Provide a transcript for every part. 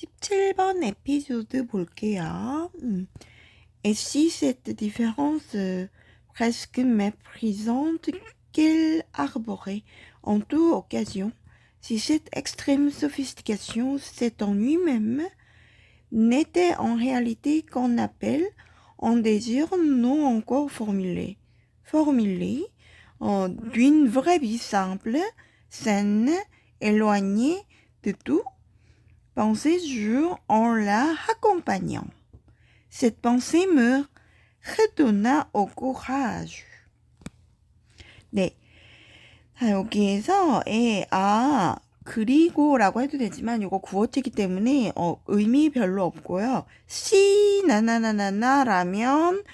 17번 에피소드 볼게요. Et si cette différence presque méprisante qu'elle arborait en toute occasion, si cette extrême sophistication, c'est en lui-même, n'était en réalité qu'un appel, un désir non encore formulé d'une vraie vie simple, saine, éloignée de tout, pensée jour en la accompagnant. Cette pensée me redonna au courage. 네. 자, 여기에서 그리고라고 해도 되지만 이거 구어체이기 때문에 의미 별로 없고요. 시 나나나나나라면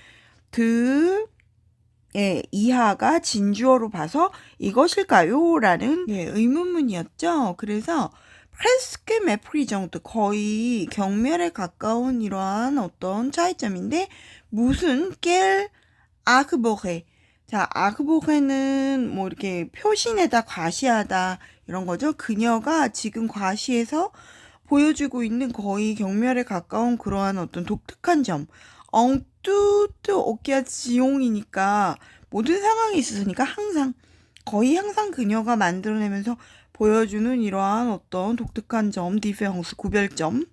이하가 진주어로 봐서 이것일까요? 라는 의문문이었죠. 그래서 presque mépris 정도, 거의 경멸에 가까운 이러한 어떤 차이점인데, 무슨 quel arboret. 자, arboret는 뭐 이렇게 표신에다 과시하다 이런 거죠. 그녀가 지금 과시해서 보여주고 있는 거의 경멸에 가까운 그러한 어떤 독특한 점. en toute occasion이니까 모든 상황에 있어서니까 거의 항상 그녀가 만들어내면서 보여주는 이러한 어떤 독특한 점, 디페런스, 구별점이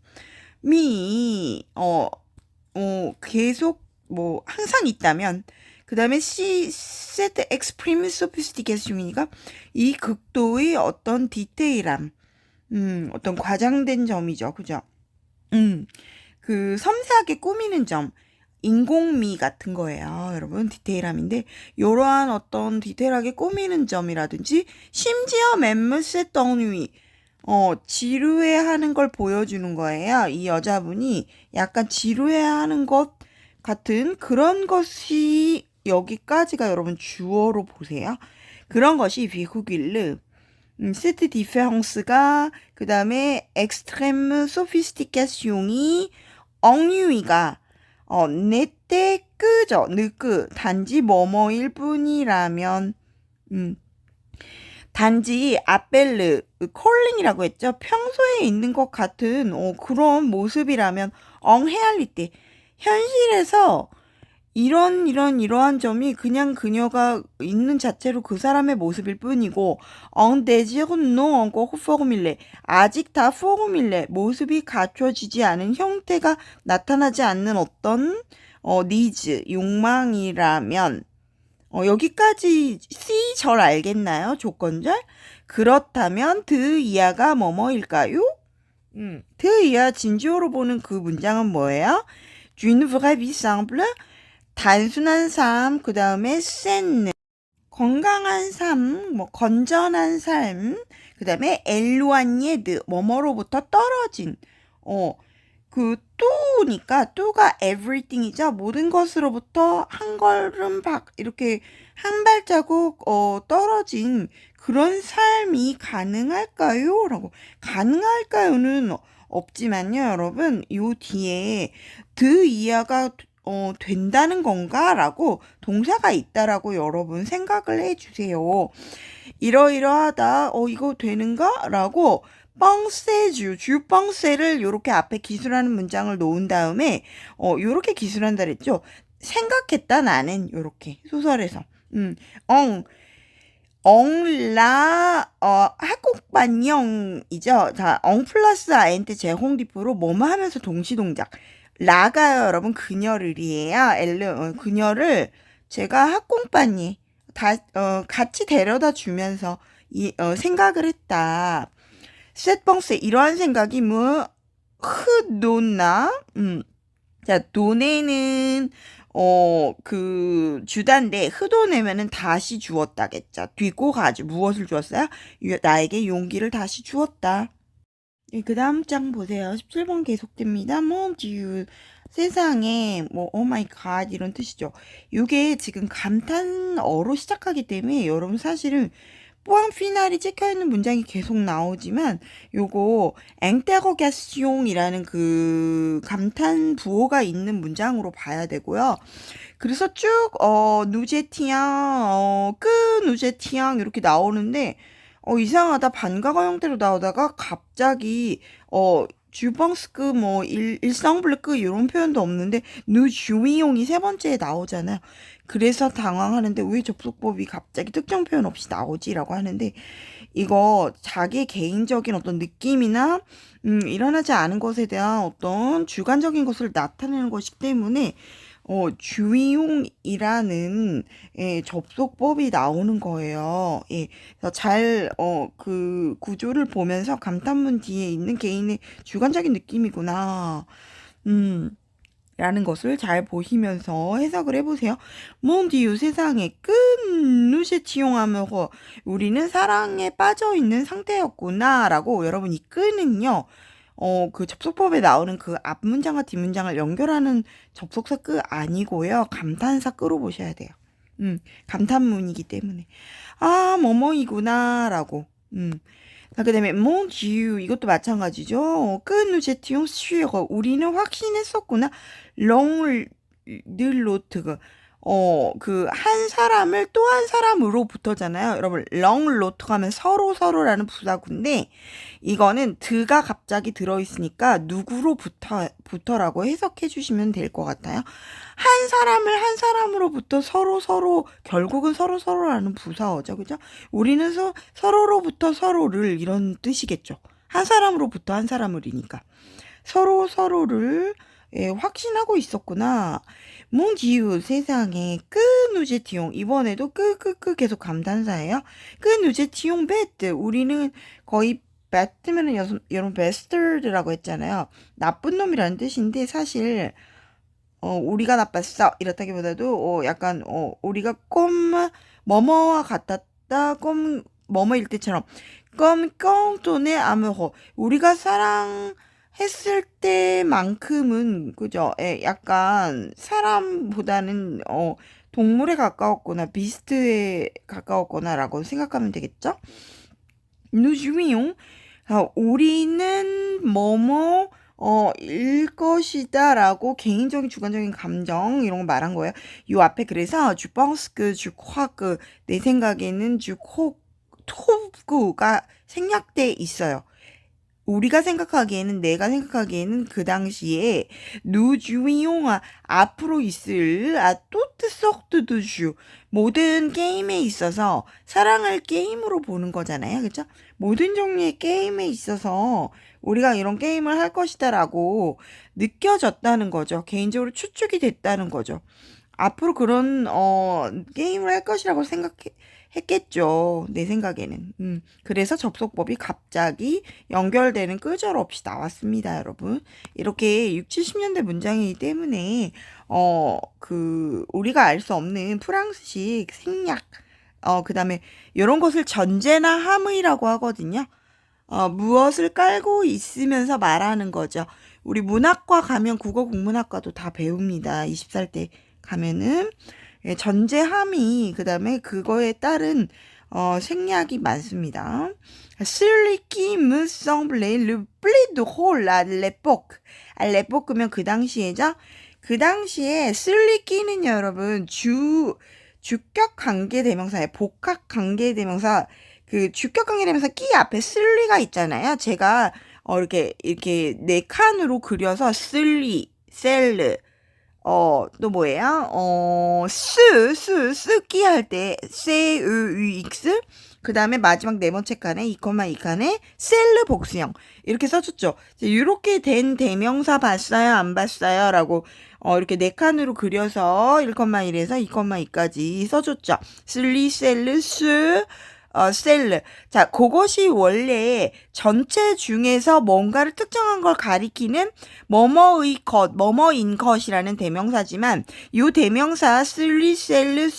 계속 뭐 항상 있다면, 그 다음에 cette extreme sophistication이니까 이 극도의 어떤 디테일함, 어떤 과장된 점이죠, 그죠? 그 섬세하게 꾸미는 점, 인공미 같은 거예요, 여러분. 디테일함인데 이러한 어떤 디테일하게 꾸미는 점이라든지, 심지어 맴무스 덩누이 지루해하는 걸 보여주는 거예요. 이 여자분이 약간 지루해하는 것 같은 그런 것이, 여기까지가 여러분 주어로 보세요. 그런 것이 비후길르, 세트 디페런스가, 그 다음에 엑스트렘 소피스티케이션이, 엉유이가 내때 끄죠. 느끄, 단지 뭐뭐일 뿐이라면, 단지 아벨르, 콜링이라고 했죠. 평소에 있는 것 같은 그런 모습이라면, 엉헤알리티, 현실에서 이러한 점이 그냥 그녀가 있는 자체로 그 사람의 모습일 뿐이고, en désir non encore formulé, 아직 다 formulé, 모습이 갖춰지지 않은, 형태가 나타나지 않는 어떤 needs, 욕망이라면, 여기까지 C 절 알겠나요? 조건절? 그렇다면 이하가 뭐뭐일까요? 이하 진주어로 보는 그 문장은 뭐예요? d'une vraie vie simple, 단순한 삶, 그 다음에 saine, 건강한 삶, 뭐 건전한 삶, 그 다음에 éloigné de, 뭐뭐로부터 떨어진, 그 또니까 또가 everything이죠. 모든 것으로부터 한 걸음 이렇게 한 발자국 떨어진 그런 삶이 가능할까요? 라고. 가능할까요는 없지만요, 여러분. 요 뒤에 이하가 된다는 건가? 라고 동사가 있다라고 여러분 생각을 해주세요. 이러이러하다, 이거 되는가? 라고 뻥세를 요렇게 앞에 기술하는 문장을 놓은 다음에, 요렇게 기술한다 그랬죠? 생각했다, 나는. 요렇게. 소설에서. 학곡반영이죠. 자, 플러스 INT 제홍디프로 뭐뭐 하면서 동시동작. 라가요, 여러분. 그녀를이에요. 그녀를 제가 학공반이 같이 데려다 주면서 생각을 했다. 셋벙스, 이러한 생각이 흐도나, 자, 도네는 그 주단데, 흐도내면은 다시 주었다겠죠. 뒤고 가지, 무엇을 주었어요? 나에게 용기를 다시 주었다. 그 다음 장 보세요. 17번 계속됩니다. 듀, 세상에, 오 마이 갓, 이런 뜻이죠. 이게 지금 감탄어로 시작하기 때문에 여러분 사실은 뽀앙 피날이 찍혀있는 문장이 계속 나오지만, 요거 앵테거게숑이라는 그 감탄 부호가 있는 문장으로 봐야 되고요. 그래서 쭉 누제티앙, 누제티앙 이렇게 나오는데, 이상하다. 반가가 형태로 나오다가 갑자기 주벙스크 뭐 일성블크 이런 표현도 없는데 누 주위용이 세 번째에 나오잖아요. 그래서 당황하는데 왜 접속법이 갑자기 특정 표현 없이 나오지라고 하는데 이거 자기 개인적인 어떤 느낌이나 일어나지 않은 것에 대한 어떤 주관적인 것을 나타내는 것이기 때문에 주의용이라는 접속법이 나오는 거예요. 예, 그래서 그 구조를 보면서 감탄문 뒤에 있는 개인의 주관적인 느낌이구나. 라는 것을 잘 보시면서 해석을 해보세요. 몬디유 세상에 끈누시 치용하며 우리는 사랑에 빠져 있는 상태였구나 라고 여러분 이 끈은요. 그 접속법에 나오는 그 앞문장과 뒷문장을 연결하는 접속사 끄 아니고요. 감탄사 끄로 보셔야 돼요. 감탄문이기 때문에. 아, 뭐뭐이구나 라고. 자, 그 다음에 mon Dieu 이것도 마찬가지죠. que nous étions sûrs 우리는 확신했었구나. l'un de l'autre 그 한 사람을 또 한 사람으로부터잖아요. 여러분 l'un l'autre 하면 서로라는 부사구인데 이거는 드가 갑자기 들어있으니까 누구로부터라고 해석해 주시면 될 것 같아요. 한 사람을 한 사람으로부터 서로 결국은 서로라는 부사어죠. 그죠? 우리는 서로로부터 서로를 이런 뜻이겠죠. 한 사람으로부터 한 사람을이니까. 서로를 확신하고 있었구나. 몽지유 세상에 끄누제티용 이번에도 끄 계속 감탄사예요. 끄누제티용 베트 우리는 거의 배트면은 여러분 베스터드라고 했잖아요. 나쁜 놈이라는 뜻인데 사실 우리가 나빴어 이렇다기보다도 약간 우리가 뭐뭐와 같았다 뭐뭐일 때처럼 껌똥돈의 아무호 우리가 사랑했을 때만큼은 그죠? 약간 사람보다는 동물에 가까웠거나 비스트에 가까웠거나라고 생각하면 되겠죠? 누주미용 우리는 뭐뭐 일 것이다 라고 개인적인 주관적인 감정 이런 거 말한 거예요. 요 앞에 그래서 주펑스크 주화크 내 생각에는 토구가 생략돼 있어요. 우리가 생각하기에는 내가 생각하기에는 그 당시에 누주이용아 앞으로 있을 또트 속트두주 모든 게임에 있어서 사랑을 게임으로 보는 거잖아요. 그렇죠? 모든 종류의 게임에 있어서 우리가 이런 게임을 할 것이다라고 느껴졌다는 거죠. 개인적으로 추측이 됐다는 거죠. 앞으로 그런 게임을 할 것이라고 했겠죠. 내 생각에는. 그래서 접속법이 갑자기 연결되는 끄절없이 나왔습니다, 여러분. 이렇게 6, 70년대 문장이기 때문에 우리가 알 수 없는 프랑스식 생략 그다음에 이런 것을 전제나 함의라고 하거든요. 무엇을 깔고 있으면서 말하는 거죠. 우리 문학과 가면 국어 국문학과도 다 배웁니다. 20살 때 가면은 전제 함의 그다음에 그거에 따른 생략이 많습니다. Celui qui me semblait le plus drôle à l'époque. à l'époque면 그 당시에죠. 그 당시에 celui qui는요, 여러분 주격 관계 대명사예요. 복합 관계 대명사 그 주격 관계 대명사 끼 앞에 celly가 있잖아요. 제가 이렇게 네 칸으로 그려서 celly, cell 또 뭐예요? 쓰기 할 때, CUX. 그 다음에 마지막 네 번째 칸에 2칸에 셀르 복수형. 이렇게 써줬죠. 이렇게 된 대명사 봤어요? 안 봤어요? 라고, 이렇게 네 칸으로 그려서 1,1에서 2,2까지 써줬죠. 슬리, 셀르, 셀르. 자, 그것이 원래 전체 중에서 뭔가를 특정한 걸 가리키는 뭐뭐인 것이라는 대명사지만 이 대명사 슬리, 셀르,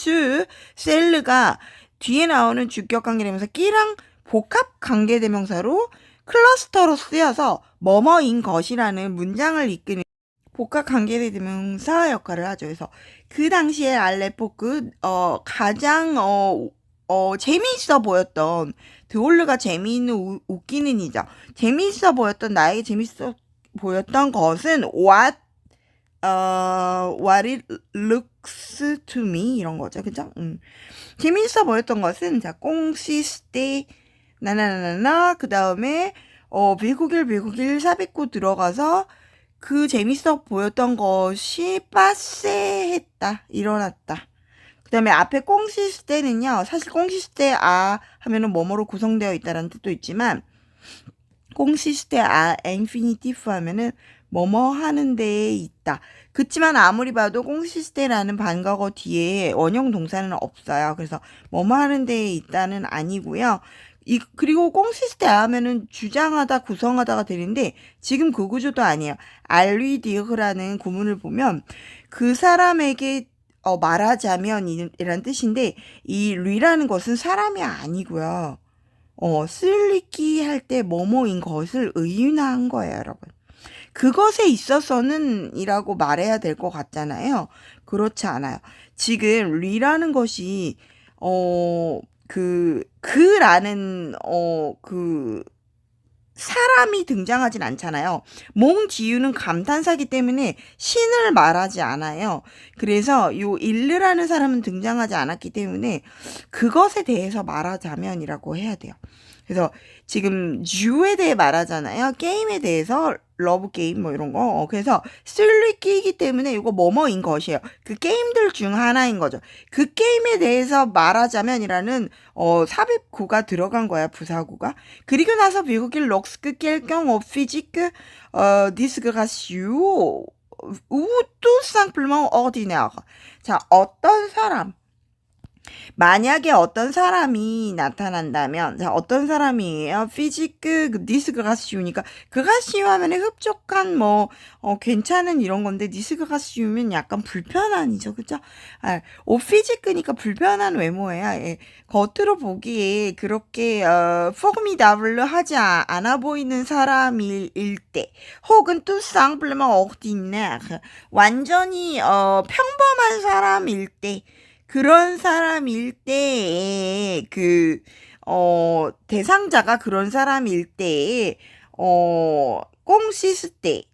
셀르가 뒤에 나오는 주격 관계대명사 끼랑 복합 관계대명사로 클러스터로 쓰여서 뭐뭐인 것이라는 문장을 이끄는 복합 관계대명사 역할을 하죠. 그래서 그 당시에 알레포크 가장 재미있어 보였던 드올르가 재미있는 웃기는 이죠. 재미있어 보였던 것은 what it looks to me 이런 거죠. 그죠? 재미있어 보였던 것은 자, 꽁시스테 나나나나 그 다음에 비구길 삽입고 들어가서 그 재밌어 보였던 것이 빠세했다, 일어났다. 그 다음에 앞에 꽁시스테는요, 사실 꽁시스테 하면은 뭐뭐로 구성되어 있다는 뜻도 있지만, 꽁시스테 인피니티프 하면은 뭐뭐 하는 데에 있다. 그치만 아무리 봐도 꽁시스테라는 반과거 뒤에 원형 동사는 없어요. 그래서 뭐뭐 하는 데에 있다는 아니고요. 그리고 꽁시스테 하면은 주장하다, 구성하다가 되는데 지금 그 구조도 아니에요. 알리디흐라는 구문을 보면 그 사람에게 말하자면 이란 뜻인데 이 리라는 것은 사람이 아니고요. 쓸리끼 할 때 뭐뭐인 것을 의인화한 거예요, 여러분. 그것에 있어서는 이라고 말해야 될 것 같잖아요. 그렇지 않아요. 지금 리라는 것이 그라는 사람이 등장하진 않잖아요. 몽지유는 감탄사기 때문에 신을 말하지 않아요. 그래서 요 일르라는 사람은 등장하지 않았기 때문에 그것에 대해서 말하자면이라고 해야 돼요. 그래서 지금 주에 대해 말하잖아요. 게임에 대해서 러브 게임 뭐 이런 거. 그래서 쓸리끼이기 때문에 이거 뭐뭐인 것이에요. 그 게임들 중 하나인 거죠. 그 게임에 대해서 말하자면이라는 삽입구가 들어간 거야, 부사구가. 그리고 나서 미국인 록스크 quelqu'un au physique disgracieux ou tout simplement ordinaire. 자, 어떤 사람 만약에 어떤 사람이 나타난다면, 자, 어떤 사람이에요? 피지크, 디스그라시우니까, 그가시우 하면 흡족한, 괜찮은 이런 건데, 디스그라시우면 약간 불편한이죠, 그죠? 피지크니까 불편한 외모예요. 예. 겉으로 보기에 그렇게, 포미다블로 하지 않아 보이는 사람일 때, 혹은 뚜쌍블만 어디네, 완전히, 평범한 사람일 때, 그런 사람일 때에 대상자가 그런 사람일 때에 꽁시스 때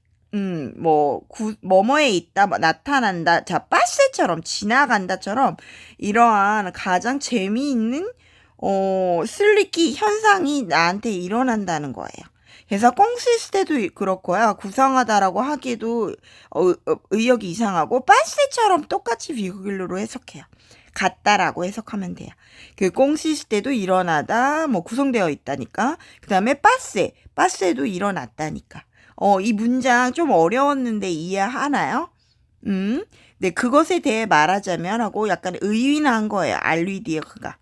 뭐뭐에 있다, 나타난다, 자, 빠세처럼 지나간다처럼 이러한 가장 재미있는 슬리키 현상이 나한테 일어난다는 거예요. 그래서 꽁시스 때도 그렇고요. 구성하다라고 하기에도 의역이 이상하고 빠세처럼 똑같이 비구길로 해석해요. 같다라고 해석하면 돼요. 그 꽁시스 때도 일어나다, 구성되어 있다니까. 그 다음에 빠세도 일어났다니까. 이 문장 좀 어려웠는데 이해하나요? 네, 그것에 대해 말하자면 하고 약간 의인한 거예요. 알리디어가.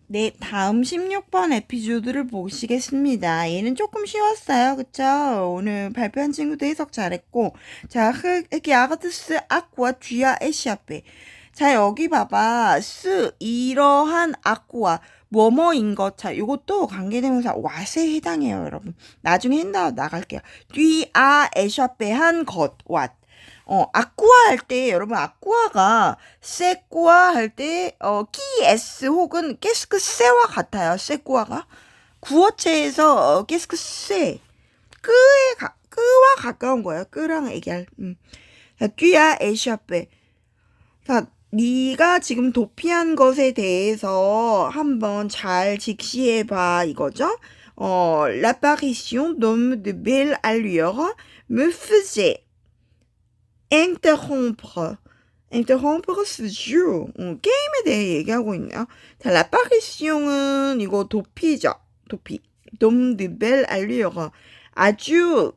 네, 다음 16번 에피소드를 보시겠습니다. 얘는 조금 쉬웠어요. 그쵸? 오늘 발표한 친구도 해석 잘했고. 자, 아가드스 아쿠아 쥐아 에시아페. 자, 여기 봐봐. 이러한 아쿠아 뭐뭐인 것. 자, 요것도 관계대명사 왓에 해당해요, 여러분. 나중에 한다 나갈게요. 에샤페 한 것, 왓. 아쿠아 할 때, 여러분, 아쿠아가 세꾸아 할 때, 끼에스 혹은 깨스크 세와 같아요, 세꾸아가. 구어체에서, 깨스크 세. 끄와 가까운 거예요. 끄랑 애기할. 자, 쥐아 에샤페. 자, 네가 지금 도피한 것에 대해서 한번 잘 직시해봐, 이거죠? l'apparition d'hommes de belle allure me faisait interrompre ce jeu. 게임에 대해 얘기하고 있네요. 자, l'apparition은 이거 도피죠. 도피. d'hommes de belle allure. 아주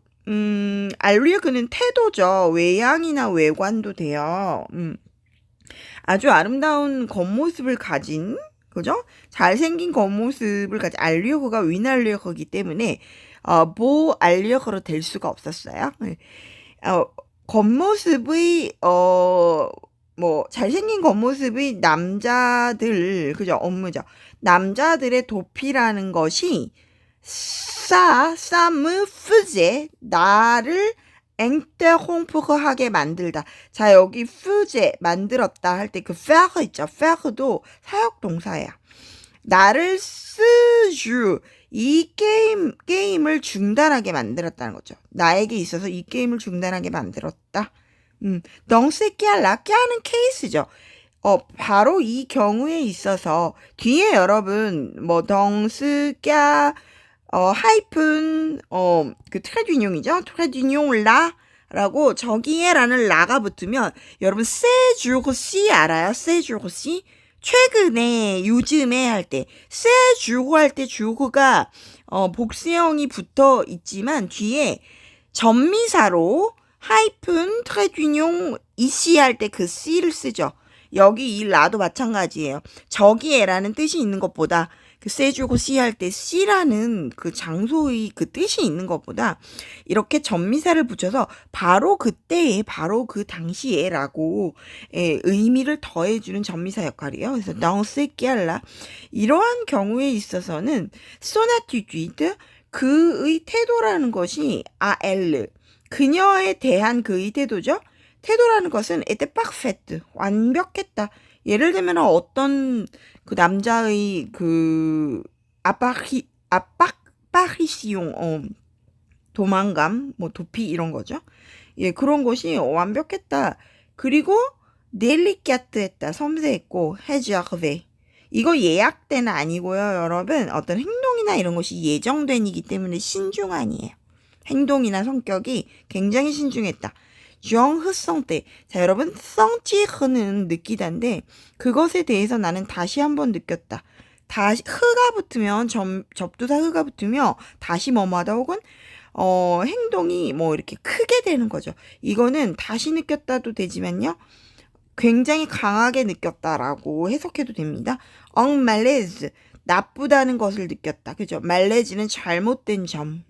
알리어그는 태도죠. 외양이나 외관도 돼요. 아주 아름다운 겉모습을 가진, 그죠? 잘생긴 겉모습을 가진 알리어가 윈알리어이기 때문에 알리어로 될 수가 없었어요. 겉모습의 잘생긴 겉모습의 남자들, 그죠? 업무죠. 남자들의 도피라는 것이 사무프제 나를 앵테홍프하게 만들다. 자, 여기 푸제 만들었다 할 때 그 faire 있죠. faire도 사역 동사예요. 나를 스주 이 게임을 중단하게 만들었다는 거죠. 나에게 있어서 이 게임을 중단하게 만들었다. 덩스키아 라키 하는 케이스죠. 바로 이 경우에 있어서 뒤에 여러분 덩스키아 하이픈 그 트레디뇽이죠. 트레디뇽 라라고 저기에라는 라가 붙으면 여러분 세주르시 알아요? 세주르시 최근에 요즘에 할 때 세주르 할 때 주르가 복수형이 붙어 있지만 뒤에 전미사로 하이픈 트레디뇽 이시 할 때 그 씨를 쓰죠. 여기 이 라도 마찬가지예요. 저기에라는 뜻이 있는 것보다 그 세주고 씨 할 때 씨라는 그 장소의 그 뜻이 있는 것보다 이렇게 전미사를 붙여서 바로 그때에 바로 그 당시에라고 의미를 더해주는 전미사 역할이에요. 그래서 dans ce cas-là 이러한 경우에 있어서는 son attitude 그의 태도라는 것이 elle 그녀에 대한 그의 태도죠. 태도라는 것은 était parfaite 완벽했다. 예를 들면 어떤 그 남자의 그 아파리시용 도망감 뭐 도피 이런 거죠. 예, 그런 것이 완벽했다. 그리고 델리카트했다. 섬세했고 해저베 이거 예약 때는 아니고요, 여러분. 어떤 행동이나 이런 것이 예정된이기 때문에 신중한이에요. 행동이나 성격이 굉장히 신중했다. 정흐성때 자 여러분 성찌흐는 느끼다인데 그것에 대해서 나는 다시 한번 느꼈다. 다시 흐가 붙으면 접두사 흐가 붙으면 다시 뭐뭐하다 혹은 행동이 뭐 이렇게 크게 되는 거죠. 이거는 다시 느꼈다도 되지만요. 굉장히 강하게 느꼈다라고 해석해도 됩니다. 말레즈 나쁘다는 것을 느꼈다. 그죠? 말레즈는 잘못된 점.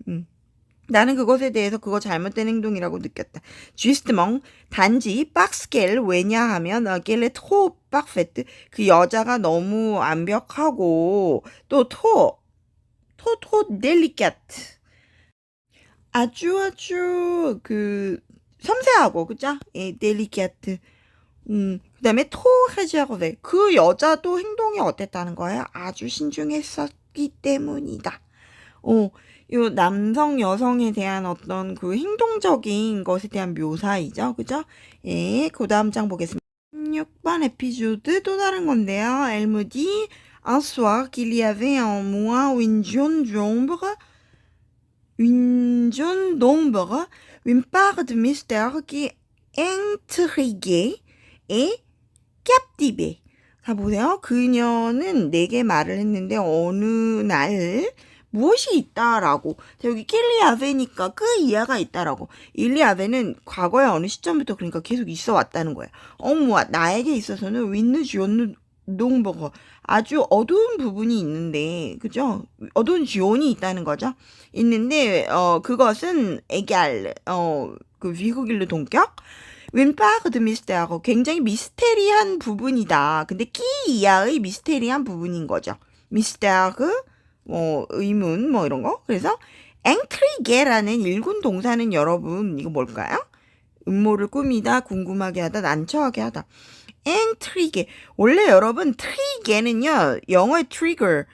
나는 그것에 대해서 그거 잘못된 행동이라고 느꼈다. justement 단지 박스겔 왜냐하면 겔레 trop parfaite 그 여자가 너무 완벽하고 또 trop délicate 아주 그 섬세하고 그죠? 예, délicate 그다음에 trop réservé 그 여자도 행동이 어땠다는 거예요? 아주 신중했었기 때문이다. 요 남성 여성에 대한 어떤 그 행동적인 것에 대한 묘사이죠. 그죠? 예, 그 다음 장 보겠습니다. 16번 에피소드 또 다른 건데요. Elle me dit un soir qu'il y avait en moi une d'ombre, une part de mystère qui intriguait et captivait. 자, 보세요. 그녀는 내게 말을 했는데 어느 날 무엇이 있다라고. 자, 여기 킬리아베니까 그 이하가 있다라고. 일리아베는 과거의 어느 시점부터 그러니까 계속 있어 왔다는 거야. 어머, 나에게 있어서는 윈느 지온느 농버거 아주 어두운 부분이 있는데, 그죠? 어두운 지온이 있다는 거죠. 있는데, 그것은 에갈, 그 미국일로 동격. 윈파그 드 미스테하고 굉장히 미스테리한 부분이다. 근데 끼 이하의 미스테리한 부분인 거죠. 미스테하그 뭐 의문 뭐 이런 거. 그래서 앵트리게라는 일군 동사는 여러분 이거 뭘까요? 음모를 꾸미다, 궁금하게 하다, 난처하게 하다. 앵트리게 원래 여러분 트리게는요 영어의 트리거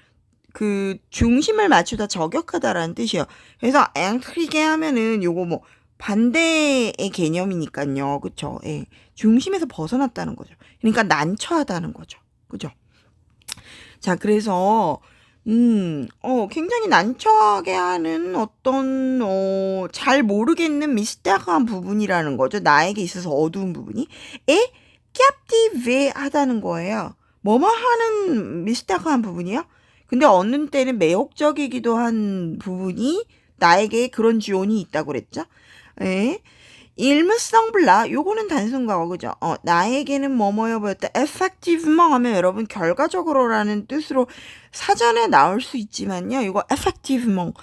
그 중심을 맞추다 저격하다라는 뜻이에요. 그래서 앵트리게 하면은 요거 뭐 반대의 개념이니까요. 그쵸? 예. 중심에서 벗어났다는 거죠. 그러니까 난처하다는 거죠. 그죠? 자, 그래서 굉장히 난처하게 하는 어떤, 잘 모르겠는 미스테리한 부분이라는 거죠. 나에게 있어서 어두운 부분이. 에, captive 하다는 거예요. 뭐뭐 하는 미스테리한 부분이요? 근데 어느 때는 매혹적이기도 한 부분이 나에게 그런 지온이 있다고 그랬죠? 에? 일무성블라 요거는 단순과거 그죠? 나에게는 뭐뭐여 보였다. effectivement 하면 여러분 결과적으로라는 뜻으로 사전에 나올 수 있지만요. 이거 effectivement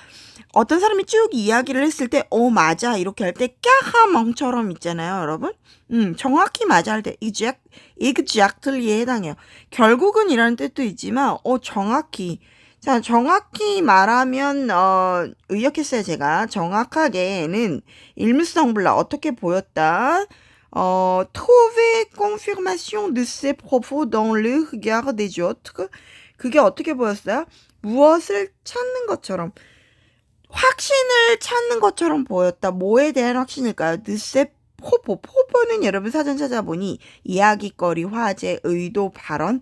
어떤 사람이 쭉 이야기를 했을 때 맞아 이렇게 할 때 까하멍처럼 있잖아요, 여러분. 정확히 맞아 할 때 exactly에 해당해요. 결국은 이라는 뜻도 있지만 정확히 자, 정확히 말하면 의역했어요, 제가. 정확하게는 일무성블라 어떻게 보였다? trouver confirmation de ses propos dans le regard des autres. 그게 어떻게 보였어요? 무엇을 찾는 것처럼 확신을 찾는 것처럼 보였다. 뭐에 대한 확신일까요? de ses 포포는 여러분 사전 찾아보니 이야기거리, 화제, 의도, 발언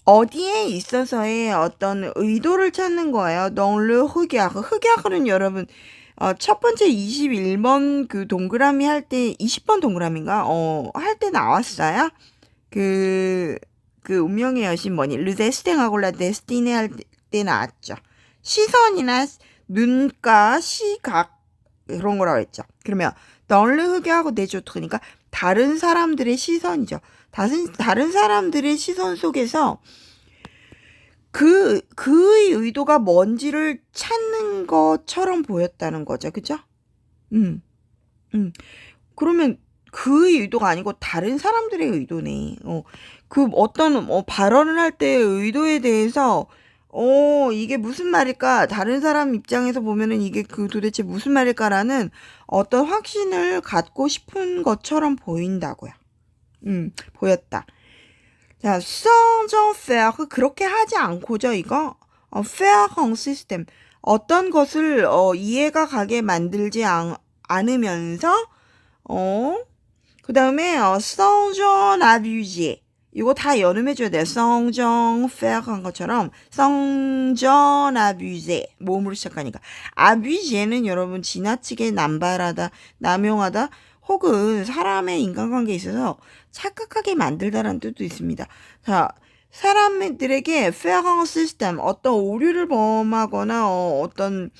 어디에 있어서의 어떤 의도를 찾는 거예요. dans le regard. regard은 여러분 첫 번째 21번 그 동그라미 할 때 20번 동그라미인가? 할 때 나왔어요. 그 운명의 여신 뭐니? 르데스탱하고 라데스티네 할 때 나왔죠. 시선이나 눈가, 시각 그런 거라고 했죠. 그러면 dans le regard des autres 그러니까 다른 사람들의 시선이죠. 다른 사람들의 시선 속에서 그의 의도가 뭔지를 찾는 것처럼 보였다는 거죠. 그죠? 음, 그러면 그의 의도가 아니고 다른 사람들의 의도네. 그 어떤 발언을 할 때의 의도에 대해서 이게 무슨 말일까? 다른 사람 입장에서 보면은 이게 그 도대체 무슨 말일까라는 어떤 확신을 갖고 싶은 것처럼 보인다고요. 보였다. 자, sans en faire 그렇게 하지 않고죠, 이거. faire un système 어떤 것을 이해가 가게 만들지 않으면서 그 다음에 sans en abuser 이거 다 연음해줘야 돼요. sans en faire 한 것처럼 sans en abuser 모음으로 시작하니까 abuser는 여러분 지나치게 남발하다, 남용하다 혹은 사람의 인간관계에 있어서 착각하게 만들다라는 뜻도 있습니다. 자, 사람들에게 faire un système 어떤 오류를 범하거나 어떤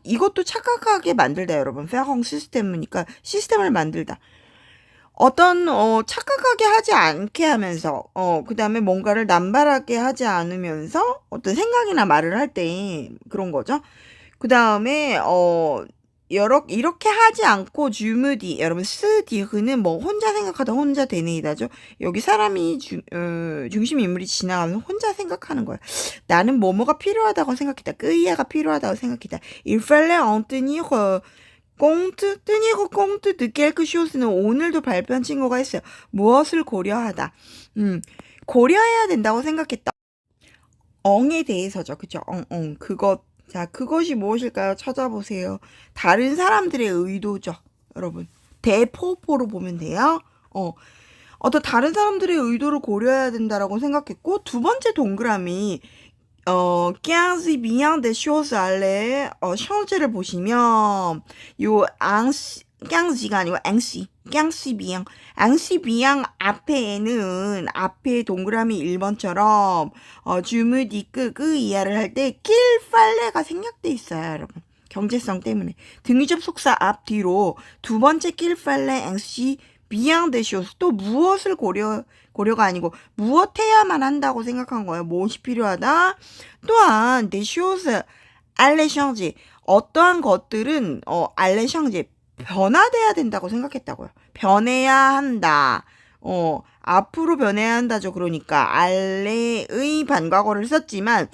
이것도 착각하게 만들다 여러분. faire un système니까 시스템을 만들다. 어떤 착각하게 하지 않게 하면서 그 다음에 뭔가를 남발하게 하지 않으면서 어떤 생각이나 말을 할 때 그런 거죠. 그 다음에 이렇게 하지 않고 주무디 여러분 스디흐는 뭐 혼자 생각하다 혼자 되뇌이다죠. 여기 사람이 중심 인물이 지나가면서 혼자 생각하는 거예요. 나는 뭐뭐가 필요하다고 생각했다. 끄이야가 필요하다고 생각했다. Il fallait en tenir compte, tenir compte de quelque chose는 오늘도 발표한 친구가 있어요. 무엇을 고려하다. 고려해야 된다고 생각했다. 엉에 대해서죠. 그죠? 그것. 자, 그것이 무엇일까요? 찾아보세요. 다른 사람들의 의도죠. 여러분. 대포포로 보면 돼요. 어떤 다른 사람들의 의도를 고려해야 된다라고 생각했고, 두 번째 동그라미, 15 bien des choses 아래, 션즈를 보시면, 요, 15가 아니고, 앙시, 15 bien. 앙시 bien 앞에는, 앞에 동그라미 1번처럼, 주무디끄, 이하를 할 때, 낄빨래가 생략돼 있어요, 여러분. 경제성 때문에. 등위접 속사 앞, 뒤로, 두 번째 낄빨래, 앙시, bien des choses. 또 무엇을 고려가 아니고 무엇 해야만 한다고 생각한 거예요. 무엇이 필요하다. 또한 des choses allez changer. 어떠한 것들은 allez changer 변화돼야 된다고 생각했다고요. 변해야 한다. 앞으로 변해야 한다죠. 그러니까 allez의 반과거를 썼지만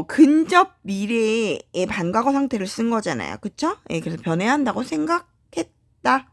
근접 미래의 반과거 상태를 쓴 거잖아요. 그쵸? 예, 그래서 변해야 한다고 생각했다.